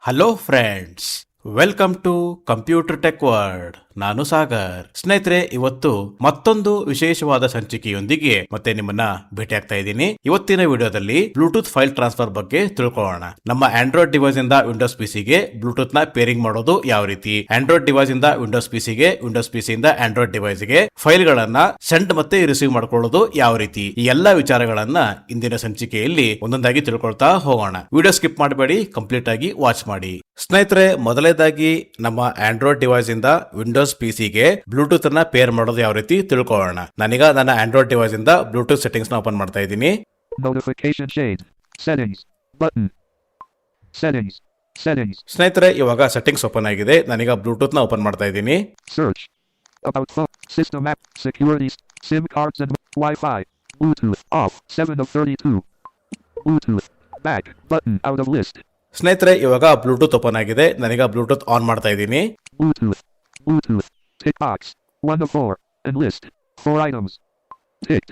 Hello friends, welcome to computer tech world. ನಾನು ಸಾಗರ್. ಸ್ನೇಹಿತರೆ, ಇವತ್ತು ಮತ್ತೊಂದು ವಿಶೇಷವಾದ ಸಂಚಿಕೆಯೊಂದಿಗೆ ಮತ್ತೆ ನಿಮ್ಮನ್ನ ಭೇಟಿ ಆಗ್ತಾ ಇದ್ದೀನಿ. ಇವತ್ತಿನ ವಿಡಿಯೋದಲ್ಲಿ ಬ್ಲೂಟೂತ್ ಫೈಲ್ ಟ್ರಾನ್ಸ್ಫರ್ ಬಗ್ಗೆ ತಿಳ್ಕೊಳ್ಳೋಣ. ನಮ್ಮ ಆಂಡ್ರಾಯ್ಡ್ ಡಿವೈಸ್ ಇಂದ ವಿಂಡೋಸ್ ಪಿಸಿಗೆ ಬ್ಲೂಟೂತ್ ನ ಪೇರಿಂಗ್ ಮಾಡೋದು ಯಾವ ರೀತಿ, ಆಂಡ್ರಾಯ್ಡ್ ಡಿವೈಸ್ ಇಂದ ವಿಂಡೋಸ್ ಪಿಸಿಗೆ, ವಿಂಡೋಸ್ ಪಿಸಿ ಇಂದ ಆಂಡ್ರಾಯ್ಡ್ ಡಿವೈಸ್ ಗೆ ಫೈಲ್ ಗಳನ್ನ ಸೆಂಡ್ ಮತ್ತೆ ರಿಸೀವ್ ಮಾಡ್ಕೊಳ್ಳೋದು ಯಾವ ರೀತಿ, ಈ ಎಲ್ಲಾ ವಿಚಾರಗಳನ್ನ ಇಂದಿನ ಸಂಚಿಕೆಯಲ್ಲಿ ಒಂದೊಂದಾಗಿ ತಿಳ್ಕೊಳ್ತಾ ಹೋಗೋಣ. ವಿಡಿಯೋ ಸ್ಕಿಪ್ ಮಾಡಬೇಡಿ, ಕಂಪ್ಲೀಟ್ ಆಗಿ ವಾಚ್ ಮಾಡಿ. ಸ್ನೇಹಿತರೆ, ಮೊದಲನೇದಾಗಿ ನಮ್ಮ ಆಂಡ್ರಾಯ್ಡ್ ಡಿವೈಸ್ ಇಂದ ವಿಂಡೋಸ್ ಪಿಸಿಗೆ ಬ್ಲೂಟೂತ್ ಅನ್ನ ಪೇರ್ ಮಾಡೋದು ಯಾವ ರೀತಿ ತಿಳ್ಕೊಳ್ಳೋಣ. ನಾನೀಗ ನನ್ನ ಆಂಡ್ರಾಯ್ಡ್ ಡಿವೈಸ್ ಇಂದ ಬ್ಲೂಟೂತ್ ಸೆಟ್ಟಿಂಗ್ಸ್ ನ ಓಪನ್ ಮಾಡ್ತಾ ಇದ್ದೀನಿ. Notification shade. Settings. Button. Settings. Settings. ಸ್ನೇಹಿತರೆ, ಇವಾಗ ಸೆಟ್ಟಿಂಗ್ಸ್ ಓಪನ್ ಆಗಿದೆ. ನಾನೀಗ ಬ್ಲೂಟೂತ್ ನ ಓಪನ್ ಮಾಡ್ತಾ ಇದ್ದೀನಿ. Search. About phone. System app. Security. SIM cards and Wi-Fi. Bluetooth. Off. 7 of 32. Bluetooth. Back. Button. Out of list. ಸ್ನೇಹಿತರೆ, ಇವಾಗ ಬ್ಲೂಟೂತ್ ಓಪನ್ ಆಗಿದೆ. ನಾನೀಗ ಬ್ಲೂಟೂತ್ ಆನ್ ಮಾಡ್ತಾ ಇದ್ದೀನಿ. Bluetooth. Bluetooth. Tick box. 1 of 4. And list. 4 items. Ticked.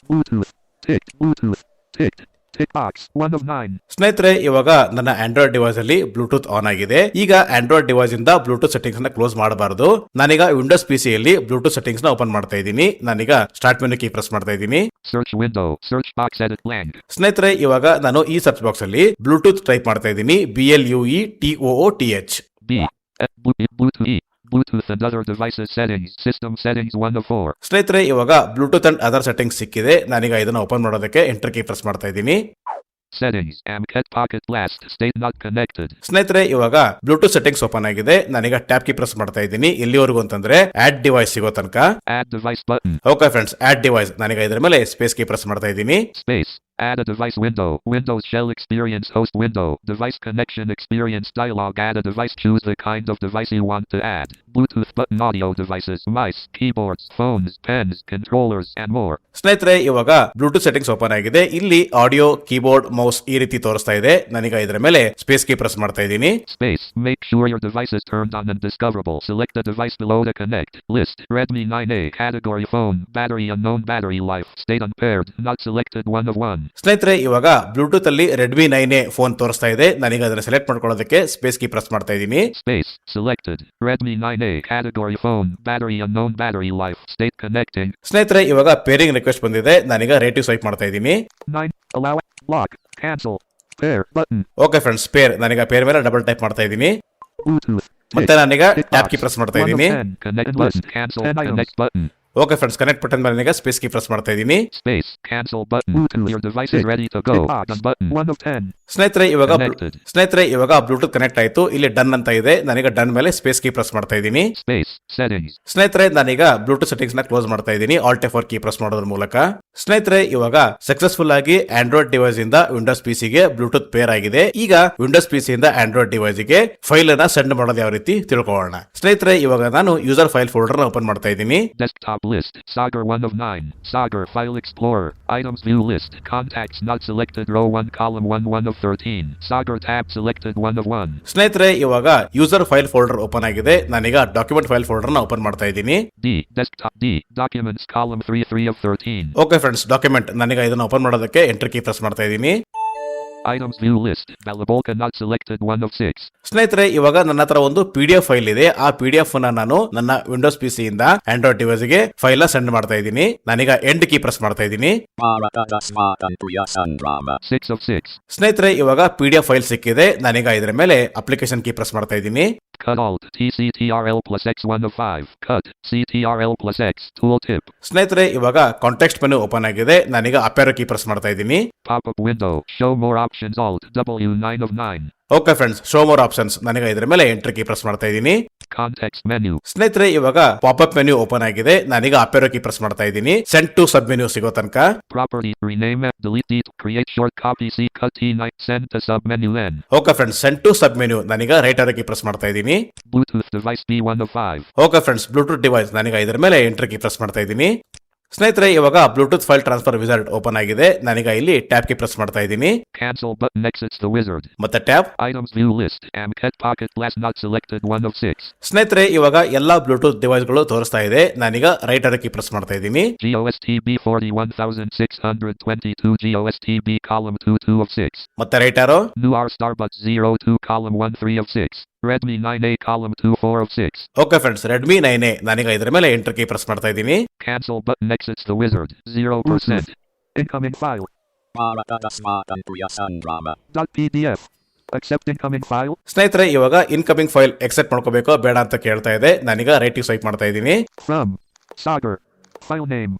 Bluetooth. Ticked. Bluetooth. Ticked. Tick box. 1 of 9. ಸ್ನೇಹಿತರೆ, ಇವಾಗ ನನ್ನ Android device ಅಲ್ಲಿ ಬ್ಲೂಟೂತ್ ಆನ್ ಆಗಿದೆ. ಈಗ ಆಂಡ್ರಾಯ್ಡ್ ಡಿವೈಸ್ ಇಂದ ಬ್ಲೂಟೂತ್ ಸೆಟ್ಟಿಂಗ್ಸ್ ನ ಕ್ಲೋಸ್ ಮಾಡಬಾರದು. ನಾನೀಗ ವಿಂಡೋಸ್ ಪಿಸಿ ಯಲ್ಲಿ ಬ್ಲೂಟೂತ್ ಸೆಟ್ಟಿಂಗ್ಸ್ ನ ಓಪನ್ ಮಾಡ್ತಾ ಇದ್ದೀನಿ. ನಾನೀಗ ಸ್ಟಾರ್ಟ್ ಮೆನು ಕೀ ಪ್ರೆಸ್ ಮಾಡ್ತಾ ಇದ್ದೀನಿ. Search window. Search box edit blank. ಸ್ನೇಹಿತರೆ, ಇವಾಗ ನಾನು ಈ ಸರ್ಚ್ ಬಾಕ್ಸ್ ಅಲ್ಲಿ ಬ್ಲೂಟೂತ್ ಟೈಪ್ ಮಾಡ್ತಾ ಇದ್ದೀನಿ. BLUETOOTH. B. Bluetooth. E. Bluetooth and other devices settings. System settings 1 of 4. ಸ್ನೇಹಿತರೆ, ಇವಾಗ ಬ್ಲೂಟೂತ್ ಅಂಡ್ ಅದರ್ ಸೆಟ್ಟಿಂಗ್ಸ್ ಸಿಕ್ಕಿದೆ. ನಾನೀಗ ಇದನ್ನ ಓಪನ್ ಮಾಡೋದಕ್ಕೆ ಎಂಟರ್ ಕೀ ಪ್ರೆಸ್ ಮಾಡ್ತಾ ಇದ್ದೀನಿ. Settings. Amcat Pocket Blast. State not connected. ಸ್ನೇಹಿತರೆ, ಇವಾಗ ಬ್ಲೂಟೂತ್ ಸೆಟ್ಟಿಂಗ್ಸ್ ಓಪನ್ ಆಗಿದೆ. ನಾನೀಗ ಟ್ಯಾಪ್ ಕೀ ಪ್ರೆಸ್ ಮಾಡ್ತಾ ಇದ್ದೀನಿ. ಎಲ್ಲಿವರೆಗೂ ಅಂತಂದ್ರೆ ಆಡ್ ಡಿವೈಸ್ ಸಿಗೋ ತನಕ. Add device button. Okay friends, add device. ನಾನೀಗ ಇದರ ಮೇಲೆ ಸ್ಪೇಸ್ ಕೀ ಪ್ರೆಸ್ ಮಾಡ್ತಾ ಇದ್ದೀನಿ. Space. Add a device window. Windows Shell Experience Host Window. Device Connection Experience Dialog. Add a device. Choose the kind of device you want to add. Bluetooth button, audio devices, mice, keyboards, phones, pens, controllers, and more. ಸ್ನೇಹಿತರೆ, ಇವಾಗ Bluetooth settings open ಆಗಿದೆ. ಇಲ್ಲಿ audio, keyboard, mouse ಈ ರೀತಿ ತೋರಿಸ್ತಾ ಇದೆ. ನಾನೀಗ ಇದರ ಮೇಲೆ ಸ್ಪೇಸ್ ಕೀ ಪ್ರೆಸ್ ಮಾಡ್ತಾ ಇದ್ದೀನಿ. Space. Make sure your device is turned on and discoverable. Select the device below to connect. List. Redmi 9A. Category phone. Battery unknown. Battery life. State unpaired. Not selected 1 of 1. ಸ್ನೇಹಿತರೆ, ಇವಾಗ Bluetooth ಅಲ್ಲಿ Redmi 9A phone ತೋರಿಸ್ತಾ ಇದೆ. ನಾನೀಗ ಅದನ್ನ select ಮಾಡ್ಕೊಳ್ಳೋದಕ್ಕೆ space key press ಮಾಡ್ತಾ ಇದ್ದೀನಿ. Space. Selected. Redmi 9A. Category phone. Battery unknown. Battery life. State connecting. ಸ್ನೇಹಿತರೆ, ಇವಾಗ ಪೇರಿಂಗ್ ರಿಕ್ವೆಸ್ಟ್ ಬಂದಿದೆ. ನಾನೀಗ ರೇಟಿವ್ ಸ್ವೈಪ್ ಮಾಡ್ತಾ ಇದ್ದೀನಿ. 9. Allow. Lock. Cancel. Pair. Button. Okay friends, pair. ನಾನೀಗ ಪೇರ್ ಮೇಲೆ ಡಬಲ್ ಟೈಪ್ ಮಾಡ್ತಾ ಇದ್ದೀನಿ. Bluetooth. ಮತ್ತೆ ನಾನೀಗ ಟ್ಯಾಪ್ ಕೀ ಪ್ರೆಸ್ ಮಾಡ್ತಾ 1 of ಇದ್ದೀನಿ. 10. Connect button. Cancel. Connect button. Okay friends, connect button ಮೇಲೆ ನಾನೀಗ ಸ್ಪೇಸ್ ಕೀ ಪ್ರೆಸ್ ಮಾಡ್ತಾ ಇದ್ದೀನಿ. Space. Cancel button. Your device is ready to go. Done button. 1 of 10. ಸ್ನೇಹಿತರೆ, Connected. ಇವಾಗ ಬ್ಲೂಟೂತ್ ಕನೆಕ್ಟ್ ಆಯ್ತು. ಇಲ್ಲಿ ಡನ್ ಅಂತ ಇದೆ. ನಾನೀಗ ಡನ್ ಮೇಲೆ ಸ್ಪೇಸ್ ಕೀ ಪ್ರೆಸ್ ಮಾಡ್ತಾ ಇದ್ದೀನಿ. Space. Settings. ಸ್ನೇಹಿತರೆ, ನಾನೀಗ ಬ್ಲೂಟೂತ್ ಸೆಟ್ಟಿಂಗ್ಸ್ ನ ಕ್ಲೋಸ್ ಮಾಡ್ತಾ ಇದ್ದೀನಿ Alt F4 ಕೀ ಪ್ರೆಸ್ ಮಾಡೋದ್ರ ಮೂಲಕ. ಸ್ನೇಹಿತರೆ, ಇವಾಗ ಸಕ್ಸಸ್ಫುಲ್ ಆಗಿ ಆಂಡ್ರಾಯ್ಡ್ ಡಿವೈಸ್ ಇಂದ ವಿಂಡೋಸ್ ಪಿಸಿ ಗೆ ಬ್ಲೂಟೂತ್ ಪೇರ್ ಆಗಿದೆ. ಈಗ ವಿಂಡೋಸ್ ಪಿಸಿ ಇಂದ ಆಂಡ್ರಾಯ್ಡ್ ಡಿವೈಸ್ ಗೆ ಫೈಲ್ ಅನ್ನ ಸೆಂಡ್ ಮಾಡೋದು ಯಾವ ರೀತಿ ತಿಳ್ಕೊಳ್ಳೋಣ. ಸ್ನೇಹಿತರೆ, ಇವಾಗ ನಾನು ಯೂಸರ್ ಫೈಲ್ ಫೋಲ್ಡರ್ ನ ಓಪನ್ ಮಾಡ್ತಾ ಇದ್ದೀನಿ. Desktop list. Sagar 1 of 9. Sagar File Explorer. Items View List. Contacts not selected. Row 1 Column 1 1 of 13. Sagar tab selected 1 of 1. ಸ್ನೇಹಿತರೆ, ಇವಾಗ ಯೂಸರ್ ಫೈಲ್ ಫೋಲ್ಡರ್ ಓಪನ್ ಆಗಿದೆ. ನಾನೀಗ ಡಾಕ್ಯುಮೆಂಟ್ ಫೈಲ್ ಫೋಲ್ಡರ್ ನ open ಮಾಡ್ತಾ ಇದ್ದೀನಿ. D. Desktop D. Documents Column 3 3 of 13. Okay friends, document. ನಾನೀಗ ಇದನ್ನ open ಮಾಡೋದಕ್ಕೆ ಎಂಟರ್ ಕೀ ಪ್ರೆಸ್ ಮಾಡ್ತಾ ಇದ್ದೀನಿ. Items View List. Balabolka not selected 1 of 6. ಸ್ನೇಹಿತರೆ, ಇವಾಗ ನನ್ನ ಹತ್ರ ಒಂದು PDF ಫೈಲ್ ಇದೆ. ಆ PDF ನ ನಾನು ನನ್ನ ವಿಂಡೋಸ್ ಪಿಸಿ ಇಂದ ಆಂಡ್ರಾಯ್ಡ್ ಡಿವೈಸ್ ಗೆ ಫೈಲ್ ಸೆಂಡ್ ಮಾಡ್ತಾ ಇದ್ದೀನಿ. ನಾನೀಗ ಎಂಡ್ ಕೀ ಪ್ರೆಸ್ ಮಾಡ್ತಾ ಇದ್ದೀನಿ. 6 of 6. ಸ್ನೇಹಿತರೆ, ಇವಾಗ PDF ಫೈಲ್ ಸಿಕ್ಕಿದೆ. ನಾನೀಗ ಇದರ ಮೇಲೆ ಅಪ್ಲಿಕೇಶನ್ ಕೀ ಪ್ರೆಸ್ ಮಾಡ್ತಾ ಇದ್ದೀನಿ. Cut Alt TCTRL plus X 1 of 5. Cut CTRL plus X. Tooltip. ಸ್ನೇಹಿತರೆ, ಇವಾಗ ಕಾಂಟೆಕ್ಸ್ಟ್ ಮೆನು ಓಪನ್ ಆಗಿದೆ. ನಾನೀಗ ಅಪ್ ಆರೋ ಕೀ ಪ್ರೆಸ್ ಮಾಡ್ತಾ ಇದ್ದೀನಿ. Pop-up window. Show more options. Alt W 9 of 9. Okay friends, show more options. ನಾನೀಗ ಇದರ ಮೇಲೆ enter key press ಮಾಡ್ತಾ ಇದ್ದೀನಿ. Context menu. ಸ್ನೇಹಿತರೆ, ಇವಾಗ ಪಾಪ್ಅಪ್ ಮೆನು ಓಪನ್ ಆಗಿದೆ. ನಾನೀಗ ಅಪ್ ಆರೋ ಕೀ ಪ್ರೆಸ್ ಮಾಡ್ತಾ ಇದ್ದೀನಿ. ಸೆಂಡ್ ಟು ಸಬ್ ಮೆನು ಸಿಗೋ ತನಕ. Property. Rename. Delete. Create short copy. C. Cut T. Night. Send to sub menu N. Okay friends, send to sub menu. ನಾನೀಗ right arrow key press ಮಾಡ್ತಾ ಇದ್ದೀನಿ. Bluetooth device B 1 of 5. Okay friends, Bluetooth device. ನಾನೀಗ ಇದರ ಮೇಲೆ enter key press ಮಾಡ್ತಾ ಇದ್ದೀನಿ. ಸ್ನೇಹಿತರೆ ಇವಾಗ Bluetooth file transfer wizard open ಆಗಿದೆ. ನಾನೀಗ ಇಲ್ಲಿ ಟ್ಯಾಬ್ ಕೀ ಪ್ರೆಸ್ ಮಾಡ್ತಾ ಇದ್ದೀನಿ. Cancel button exits the wizard. ಮತ್ತೆ tab. Items view list. Amcat Pocket Glass not selected 1 of 6. ಸ್ನೇಹಿತರೆ ಇವಾಗ ಎಲ್ಲಾ ಬ್ಲೂಟೂತ್ ಡಿವೈಸ್ ಗಳು ತೋರಿಸ್ತಾ ಇದೆ. ನಾನೀಗ ರೈಟ್ ಅರ ಕೀ ಪ್ರೆಸ್ ಮಾಡ್ತಾ ಇದ್ದೀನಿ. GOSTB 41622 GOSTB column 2 of 6. ಮತ್ತೆ right arrow. New R Starbucks 02 column 13 of 6. Redmi 9A column 4 of 6. Okay friends, Redmi 9A ನಾನೀಗ ಇದರ ಮೇಲೆ ಎಂಟರ್ ಕೀ ಪ್ರೆಸ್ ಮಾಡ್ತಾ ಇದ್ದೀನಿ. Cancel button exits the wizard. 0%. Incoming file. .pdf. Accept incoming file. ಸ್ನೇಹಿತರೆ ಇವಾಗ incoming file accept ಮಾಡ್ಕೋಬೇಕೋ ಬೇಡ ಅಂತ ಕೇಳ್ತಾ ಇದೆ. ನಾನೀಗ ರೈಟ್ ಸ್ವೈಪ್ ಮಾಡ್ತಾ ಇದ್ದೀನಿ. From Sagar. File name.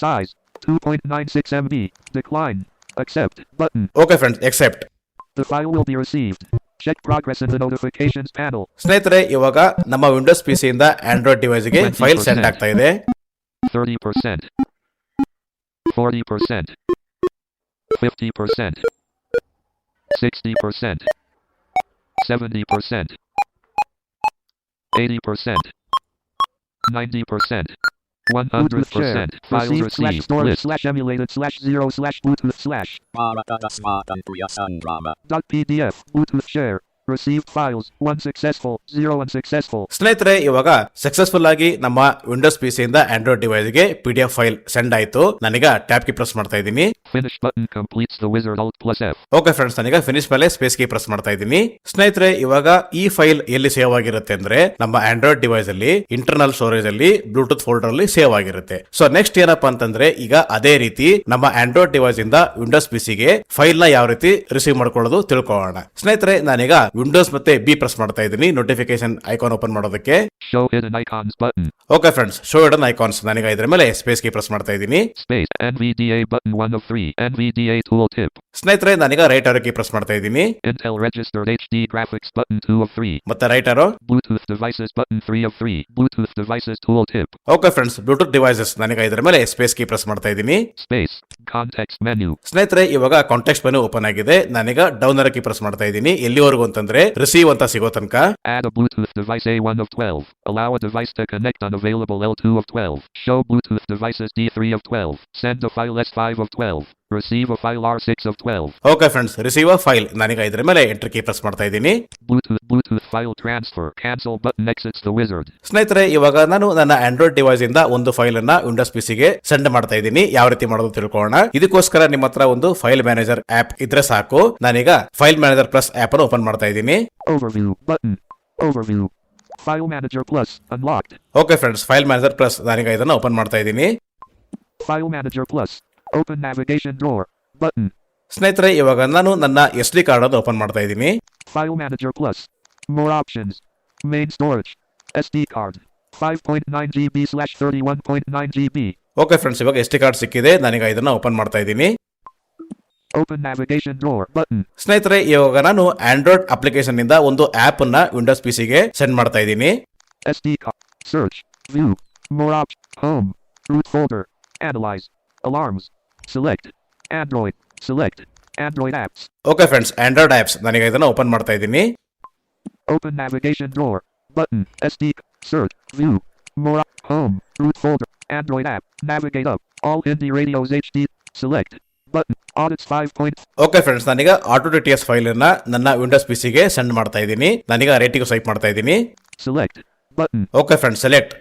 Size 2.96 MB. Decline. Accept button. Okay friends, accept. The file will be received. Check progress in the notifications panel. ಸ್ನೇಹಿತರೆ ಇವಾಗ ನಮ್ಮ ವಿಂಡೋಸ್ ಪಿಸಿ ಇಂದ ಆಂಡ್ರಾಯ್ಡ್ ಡಿವೈಸ್ ಗೆ ಫೈಲ್ ಸೆಂಡ್ ಆಗ್ತಾ ಇದೆ. 30%. 40%. 50%. 60%. 70%. 80%. 90%. 100%. Files received. List. /emulated/0/bluetooth/ .pdf. Bluetooth share. Received files. 1 successful. 0 unsuccessful. ಸ್ನೇಹಿತರೆ ಇವಾಗ successful ಆಗಿ ನಮ್ಮ ವಿಂಡೋಸ್ ಪಿಸಿ ಇಂದ ಆಂಡ್ರಾಯ್ಡ್ ಡಿವೈಸ್ ಗೆ PDF ಫೈಲ್ ಸೆಂಡ್ ಆಯ್ತು. ನಾನೀಗ ಟ್ಯಾಬ್ ಕೀ ಪ್ರೆಸ್ ಮಾಡ್ತಾ ಇದ್ದೀನಿ. Finish button completes the wizard Alt+F. Okay friends, ನಾನೀಗ ಫಿನಿಶ್ ಮೇಲೆ ಸ್ಪೇಸ್ ಕೀ ಪ್ರೆಸ್ ಮಾಡ್ತಾ ಇದ್ದೀನಿ. ಸ್ನೇಹಿತರೆ ಇವಾಗ ಈ ಫೈಲ್ ಎಲ್ಲಿ ಸೇವ್ ಆಗಿರುತ್ತೆ ಅಂದ್ರೆ ನಮ್ಮ ಆಂಡ್ರಾಯ್ಡ್ ಡಿವೈಸ್ ಅಲ್ಲಿ ಇಂಟರ್ನಲ್ ಸ್ಟೋರೇಜ್ ಅಲ್ಲಿ ಬ್ಲೂಟೂತ್ ಫೋಲ್ಡರ್ ಅಲ್ಲಿ ಸೇವ್ ಆಗಿರುತ್ತೆ. ಸೊ ನೆಕ್ಸ್ಟ್ ಏನಪ್ಪಾ ಅಂತಂದ್ರೆ ಈಗ ಅದೇ ರೀತಿ ನಮ್ಮ ಆಂಡ್ರಾಯ್ಡ್ ಡಿವೈಸ್ ಇಂದ ವಿಂಡೋಸ್ ಪಿಸಿಗೆ ಫೈಲ್ ನ ಯಾವ ರೀತಿ ರಿಸೀವ್ ಮಾಡ್ಕೊಳ್ಳೋದು ತಿಳ್ಕೊಳ್ಳೋಣ. ಸ್ನೇಹಿತರೆ ನಾನೀಗ ವಿಂಡೋಸ್ ಮತ್ತೆ ಬಿ ಪ್ರೆಸ್ ಮಾಡ್ತಾ ಇದ್ದೀನಿ ನೋಟಿಫಿಕೇಶನ್ ಐಕಾನ್ ಓಪನ್ ಮಾಡೋದಕ್ಕೆ. Show hidden icons button. Okay friends, show hidden icons ನಾನೀಗ ಇದ್ರ ಮೇಲೆ ಸ್ಪೇಸ್ ಕೀ ಪ್ರೆಸ್ ಮಾಡ್ತಾ ಇದ್ದೀನಿ. Space NVDA button 1 of 3. NVDA tooltip. ಸ್ನೇಹಿತರೆ ನಾನೀಗ ರೈಟ್ ಆರೋ ಕೀ ಪ್ರೆಸ್ ಮಾಡ್ತಾ ಇದ್ದೀನಿ. Intel registered HD graphics button 2 of 3. ಮತ್ತೆ right arrow. Bluetooth devices button 3 of 3. Bluetooth devices tooltip. Okay friends, Bluetooth devices ನಾನೀಗ ಇದ್ರ ಮೇಲೆ ಸ್ಪೇಸ್ ಕೀ ಪ್ರೆಸ್ ಮಾಡ್ತಾ ಇದ್ದೀನಿ. Space context menu. ಸ್ನೇಹಿತರೆ ಇವಾಗ ಕಾಂಟೆಕ್ಸ್ಟ್ ಮೆನು ಓಪನ್ ಆಗಿದೆ. ನಾನೀಗ ಡೌನ್ ಆರೋ ಕೀ ಪ್ರೆಸ್ ಮಾಡ್ತಾ ಇದ್ದೀನಿ. ಎಲ್ಲಿವರೆಗೂ ಅಂತಂದ್ರೆ ರಿಸೀವ್ ಅಂತ ಸಿಗೋ ತನಕ. Add a Bluetooth device A1 of 12. Allow a device to connect unavailable L2 of 12. Show Bluetooth devices D3 of 12. Send a file S5 of 12. Receive a file R6 of 12. Okay friends, receive a file ನಾನೀಗ ಇದ್ರ ಮೇಲೆ enter key press ಮಾಡ್ತಾ ಇದ್ದೀನಿ. Bluetooth file transfer. Cancel button exits the wizard. ಸ್ನೇಹಿತರೆ ಇವಾಗ ನಾನು ನನ್ನ Android device ಇಂದ ಒಂದು ಫೈಲ್ ಅನ್ನ ವಿಂಡೋಸ್ ಪಿಸಿಗೆ ಸೆಂಡ್ ಮಾಡ್ತಾ ಇದ್ದೀನಿ. ಯಾವ ರೀತಿ ಮಾಡೋದು ತಿಳ್ಕೊಳ್ಳೋಣ. ಇದಕ್ಕೋಸ್ಕರ ನಿಮ್ಮ ಹತ್ರ ಒಂದು ಫೈಲ್ ಮ್ಯಾನೇಜರ್ ಆಪ್ ಇದ್ರೆ ಸಾಕು. ನಾನೀಗ ಫೈಲ್ ಮ್ಯಾನೇಜರ್ ಪ್ಲಸ್ ಆಪ್ ಅನ್ನು ಓಪನ್ ಮಾಡ್ತಾ ಇದ್ದೀನಿ. Overview button. Overview. File Manager Plus unlocked. Okay friends, file manager plus ನಾನೀಗ ಇದನ್ನ ಓಪನ್ ಮಾಡ್ತಾ ಇದ್ದೀನಿ. File Manager Plus. Open navigation drawer button. ಸ್ನೇಹಿತರೆ ಇವಾಗ ನಾನು ನನ್ನ SD ಕಾರ್ಡ್ ಅನ್ನು ಓಪನ್ ಮಾಡ್ತಾ ಇದ್ದೀನಿ. File Manager Plus. More options. Main storage. SD card. 5.9 GB/31.9 GB. Okay friends, ಇವಾಗ SD ಕಾರ್ಡ್ ಸಿಕ್ಕಿದೆ. ನಾನೀಗ ಇದನ್ನ ಓಪನ್ ಮಾಡ್ತಾ ಇದ್ದೀನಿ. Open navigation drawer button. ಸ್ನೇಹಿತರೆ ಇವಾಗ ನಾನು ಆಂಡ್ರಾಯ್ಡ್ ಅಪ್ಲಿಕೇಶನ್ ಇಂದ ಒಂದು ಆಪ್ ಅನ್ನ ವಿಂಡೋಸ್ ಪಿಸಿಗೆ ಸೆಂಡ್ ಮಾಡ್ತಾ ಇದ್ದೀನಿ. SD card. Search. View. More options. Home. Root folder. Analyze. Alarms. Select. Android. Select. Android apps. Okay friends, Android apps ನಾನೀಗ ಇದನ್ನ ಓಪನ್ ಮಾಡ್ತಾ ಇದ್ದೀನಿ. Open navigation drawer button. SD. Search. View. More. Home. Root folder. Android app. Navigate up. All Indie Radios HD. Select. Button. Audits 5. Okay friends, ನಾನೀಗ auto TTS file ಅನ್ನ ನನ್ನ Windows ಪಿಸಿಗೆ send ಮಾಡ್ತಾ ಇದ್ದೀನಿ. ನಾನೀಗ ರೇಟಿಂಗ್ ಸ್ವೈಪ್ ಮಾಡ್ತಾ ಇದ್ದೀನಿ. Select. Button. Okay friends, select.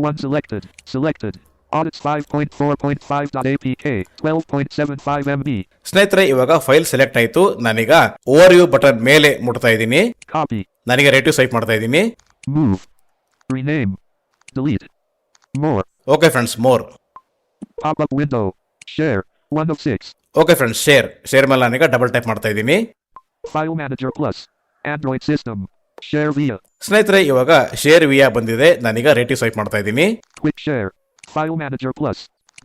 1 selected. Selected. Audits 5.4.5.apk. 12.75 MB. ಸ್ನೇಹಿತರೆ ಇವಾಗ ಫೈಲ್ ಸೆಲೆಕ್ಟ್ ಆಯ್ತು. ನಾನೀಗ ಓವರ್ ವ್ಯೂ ಬಟನ್ ಮೇಲೆ ಮುಟ್ತಾ ಇದ್ದೀನಿ. Copy. ನಾನೀಗ ರೇಟಿಂಗ್ ಸ್ವೈಪ್ ಮಾಡ್ತಾ ಇದ್ದೀನಿ. Move. Rename. Delete. More. Okay friends, more. Pop-up window. Share. 1 of 6. Okay friends, share ಮೇಲೆ ನಾನೀಗ ಡಬಲ್ ಟೈಪ್ ಮಾಡ್ತಾ ಇದ್ದೀನಿ. File Manager Plus. Android system. Share via. ಸ್ನೇಹಿತರೆ ಇವಾಗ ಶೇರ್ ವಿಯಾ ಬಂದಿದೆ. ನಾನೀಗ ರೇಟಿಂಗ್ ಸ್ವೈಪ್ ಮಾಡ್ತಾ ಇದ್ದೀನಿ. Quick share. File Manager Plus.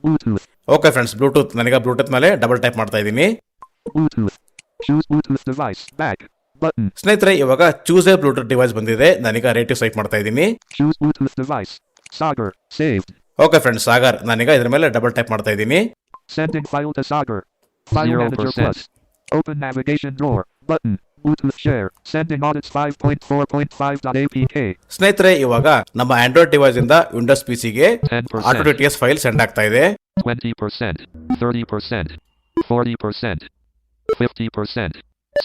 Bluetooth. Okay friends, Bluetooth ನಾನೀಗ ಬ್ಲೂಟೂತ್ ಮೇಲೆ ಡಬಲ್ ಟೈಪ್ ಮಾಡ್ತಾ ಇದ್ದೀನಿ. Bluetooth. Choose Bluetooth device. Back. Button. ಸ್ನೇಹಿತರೆ ಇವಾಗ ಚೂಸ್ ಎ ಬ್ಲೂಟೂತ್ ಡಿವೈಸ್ ಬಂದಿದೆ. ನಾನೀಗ ರೇಟಿಂಗ್ ಸ್ವೈಪ್ ಮಾಡ್ತಾ ಇದ್ದೀನಿ. Choose Bluetooth device. Sagar. Saved. Okay friends, Sagar ನಾನೀಗ ಇದ್ರ ಮೇಲೆ ಡಬಲ್ ಟೈಪ್ ಮಾಡ್ತಾ ಇದ್ದೀನಿ. Sending file to Sagar. File 0%. Manager Plus. Open navigation drawer button. Bluetooth share. Sending audits 5.4.5.apk. ಸ್ನೇಹಿತರೆ ಇವಾಗ ನಮ್ಮ ಆಂಡ್ರಾಯ್ಡ್ ಡಿವೈಸ್ ಇಂದ ವಿಂಡೋಸ್ ಪಿಸಿಗೆ 10%. ಆಟೋಟಿಟಿಎಸ್ ಫೈಲ್ ಸೆಂಡ್ ಆಗ್ತಾ ಇದೆ. 20%. 30%. 40%. 50%.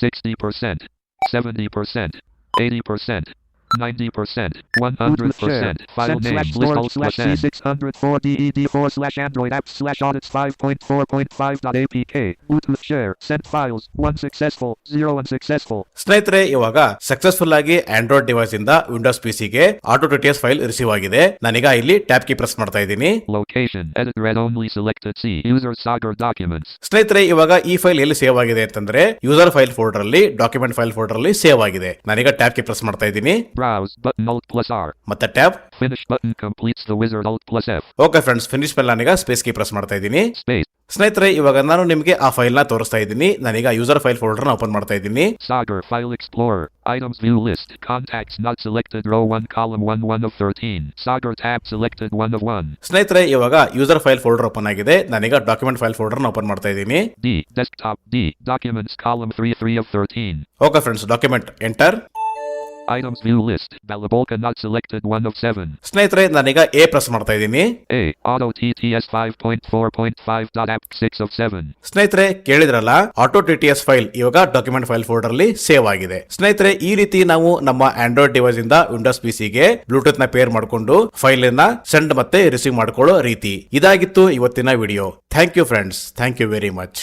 60%. 70%. 80%. 90%, 100%, file name, list alt plus n. C604 DED4/Android apps/audits 5.4.5.apk, Bluetooth share, sent files, 1 successful, 0 unsuccessful. ಸ್ನೇಹಿತರೆ ಇವಾಗ successful ಆಗಿ Android device ಇಂದ ವಿಂಡೋಸ್ ಪಿಸಿಗೆ ಆಟೋಟಿಟಿಎಸ್ ಫೈಲ್ ರಿಸೀವ್ ಆಗಿದೆ. ನಾನೀಗ ಇಲ್ಲಿ ಟ್ಯಾಬ್ ಕೀ ಪ್ರೆಸ್ ಮಾಡ್ತಾ ಇದ್ದೀನಿ. Location, edit read only selected C, user Sagar documents. ಸ್ನೇಹಿತರೆ ಇವಾಗ ಈ ಫೈಲ್ ಎಲ್ಲಿ ಸೇವ್ ಆಗಿದೆ ಅಂತಂದ್ರೆ ಯೂಸರ್ ಫೈಲ್ ಫೋಲ್ಡರ್ ಅಲ್ಲಿ, ಡಾಕ್ಯುಮೆಂಟ್ ಫೈಲ್ ಫೋಲ್ಡರ್ ಅಲ್ಲಿ ಸೇವ್ ಆಗಿದೆ. ನಾನೀಗ ಟ್ಯಾಬ್ ಕೀ ಪ್ರೆಸ್ ಮಾಡ್ತಾ ಇದ್ದೀನಿ. Browse, button alt plus R. ಮತ್ತೆ tab. Finish button completes the wizard alt plus F. Okay friends, finish ಮೇಲೆ ನಾನೀಗ ಸ್ಪೇಸ್ ಕೀ ಪ್ರೆಸ್ ಮಾಡ್ತಾ ಇದ್ದೀನಿ. Space. ಸ್ನೇಹಿತರೆ ಇವಾಗ ನಾನು ನಿಮಗೆ ಆ ಫೈಲ್ ನ ತೋರಿಸ್ತಾ ಇದ್ದೀನಿ. ನಾನೀಗ ಯೂಸರ್ ಫೈಲ್ ಫೋಲ್ಡರ್ ನ ಓಪನ್ ಮಾಡ್ತಾ ಇದ್ದೀನಿ. Sagar file explorer, items view list, contacts not selected row 1 column 1 of 13, Sagar tab selected 1 of 1. ಸ್ನೇಹಿತರೆ ಇವಾಗ ಯೂಸರ್ ಫೈಲ್ ಫೋಲ್ಡರ್ ಓಪನ್ ಆಗಿದೆ. ನಾನೀಗ ಡಾಕ್ಯುಮೆಂಟ್ ಫೈಲ್ ಫೋಲ್ಡರ್ ನ ಓಪನ್ ಮಾಡ್ತಾ ಇದ್ದೀನಿ. D, desktop D, documents column 3 of 13. Okay friends, document enter. Items view list, Balabolka not selected 1 of 7. ಸ್ನೇಹಿತರೆ ನಾನೀಗ A press ಮಾಡ್ತಾ ಇದ್ದೀನಿ. A, auto TTS 5.4.5.app 6 of 7. ಸ್ನೇಹಿತರೆ ಕೇಳಿದ್ರಲ್ಲ, ಆಟೋ ಟಿಟಿಎಸ್ ಫೈಲ್ ಇವಾಗ ಡಾಕ್ಯುಮೆಂಟ್ ಫೈಲ್ ಫೋಲ್ಡರ್ ಅಲ್ಲಿ ಸೇವ್ ಆಗಿದೆ. ಸ್ನೇಹಿತರೆ ಈ ರೀತಿ ನಾವು ನಮ್ಮ ಆಂಡ್ರಾಯ್ಡ್ ಡಿವೈಸ್ ಇಂದ ವಿಂಡೋಸ್ ಪಿಸಿಗೆ ಬ್ಲೂಟೂತ್ ನ ಪೇರ್ ಮಾಡಿಕೊಂಡು ಫೈಲ್ ನ ಸೆಂಡ್ ಮತ್ತೆ ರಿಸೀವ್ ಮಾಡ್ಕೊಳ್ಳೋ ರೀತಿ. ಇದಾಗಿತ್ತು ಇವತ್ತಿನ video. Thank you friends, thank you very much.